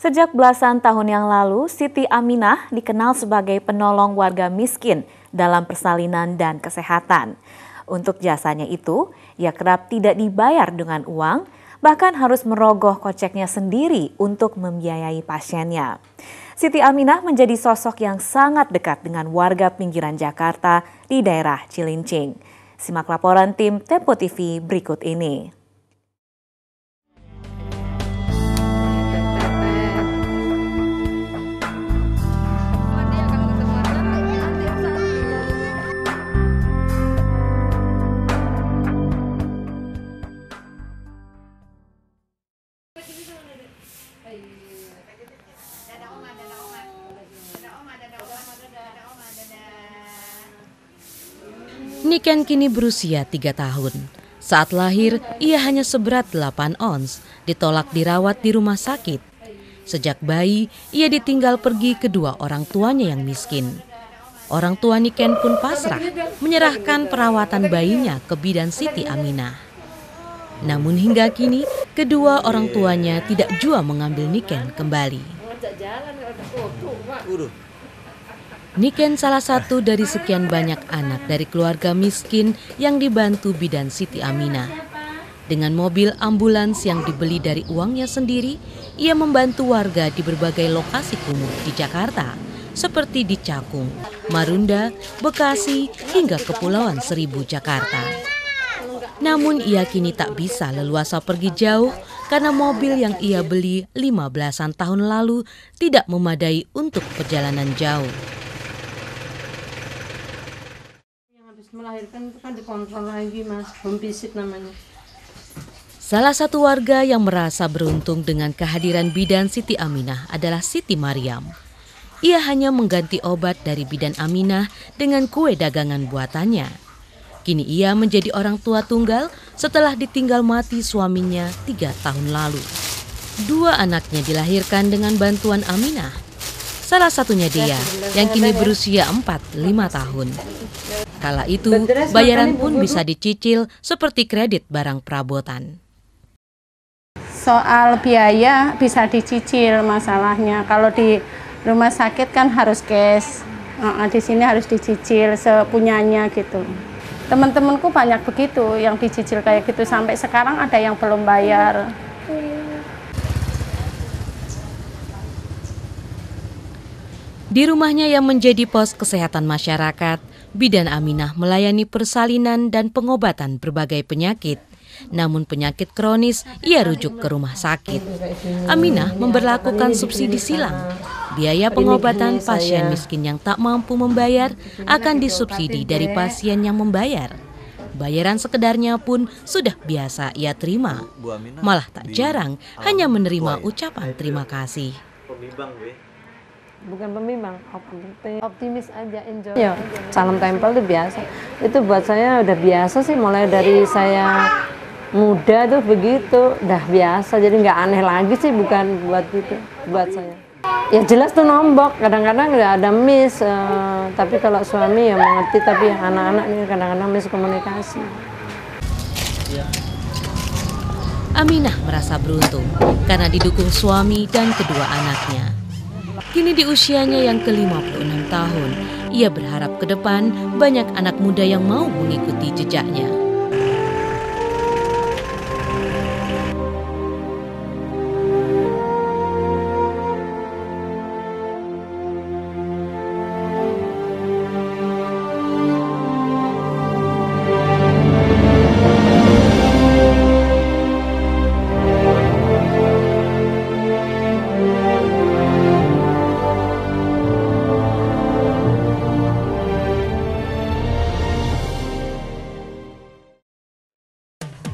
Sejak belasan tahun yang lalu, Siti Aminah dikenal sebagai penolong warga miskin dalam persalinan dan kesehatan. Untuk jasanya itu, ia kerap tidak dibayar dengan uang, bahkan harus merogoh koceknya sendiri untuk membiayai pasiennya. Siti Aminah menjadi sosok yang sangat dekat dengan warga pinggiran Jakarta di daerah Cilincing. Simak laporan tim Tempo TV berikut ini. Niken kini berusia 3 tahun. Saat lahir, ia hanya seberat 8 ons, ditolak dirawat di rumah sakit. Sejak bayi, ia ditinggal pergi kedua orang tuanya yang miskin. Orang tua Niken pun pasrah, menyerahkan perawatan bayinya ke bidan Siti Aminah. Namun hingga kini, kedua orang tuanya tidak jua mengambil Niken kembali. Niken salah satu dari sekian banyak anak dari keluarga miskin yang dibantu bidan Siti Aminah. Dengan mobil ambulans yang dibeli dari uangnya sendiri, ia membantu warga di berbagai lokasi kumuh di Jakarta, seperti di Cakung, Marunda, Bekasi, hingga Kepulauan Seribu, Jakarta. Namun ia kini tak bisa leluasa pergi jauh karena mobil yang ia beli 15-an tahun lalu tidak memadai untuk perjalanan jauh. Melahirkan itu kan dikontrol lagi, Mas, home visit namanya. Salah satu warga yang merasa beruntung dengan kehadiran bidan Siti Aminah adalah Siti Mariam. Ia hanya mengganti obat dari bidan Aminah dengan kue dagangan buatannya. Kini ia menjadi orang tua tunggal setelah ditinggal mati suaminya 3 tahun lalu. 2 anaknya dilahirkan dengan bantuan Aminah. Salah satunya dia yang kini berusia 4-5 tahun. Kala itu, bayaran pun bisa dicicil seperti kredit barang perabotan. Soal biaya bisa dicicil masalahnya. Kalau di rumah sakit kan harus cash. Di sini harus dicicil sepunyanya gitu. Teman-temanku banyak begitu yang dicicil kayak gitu. Sampai sekarang ada yang belum bayar. Di rumahnya yang menjadi pos kesehatan masyarakat, bidan Aminah melayani persalinan dan pengobatan berbagai penyakit. Namun penyakit kronis ia rujuk ke rumah sakit. Aminah memberlakukan subsidi silang. Biaya pengobatan pasien miskin yang tak mampu membayar akan disubsidi dari pasien yang membayar. Bayaran sekedarnya pun sudah biasa ia terima. Malah tak jarang hanya menerima ucapan terima kasih. Bukan pembimbang, optimis aja, enjoy. Ya, salam tempel itu biasa. Itu buat saya udah biasa sih, mulai dari saya muda tuh begitu, udah biasa. Jadi nggak aneh lagi sih, bukan buat gitu, buat saya. Ya jelas tuh nombok, kadang-kadang nggak ada miss. Tapi kalau suami ya mengerti, tapi anak-anak ini kadang-kadang miskomunikasi. Aminah merasa beruntung karena didukung suami dan kedua anaknya. Kini di usianya yang ke-56 tahun, ia berharap ke depan banyak anak muda yang mau mengikuti jejaknya.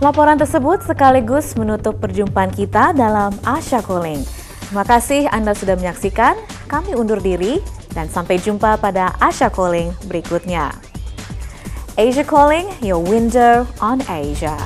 Laporan tersebut sekaligus menutup perjumpaan kita dalam Asia Calling. Terima kasih Anda sudah menyaksikan, kami undur diri dan sampai jumpa pada Asia Calling berikutnya. Asia Calling, your window on Asia.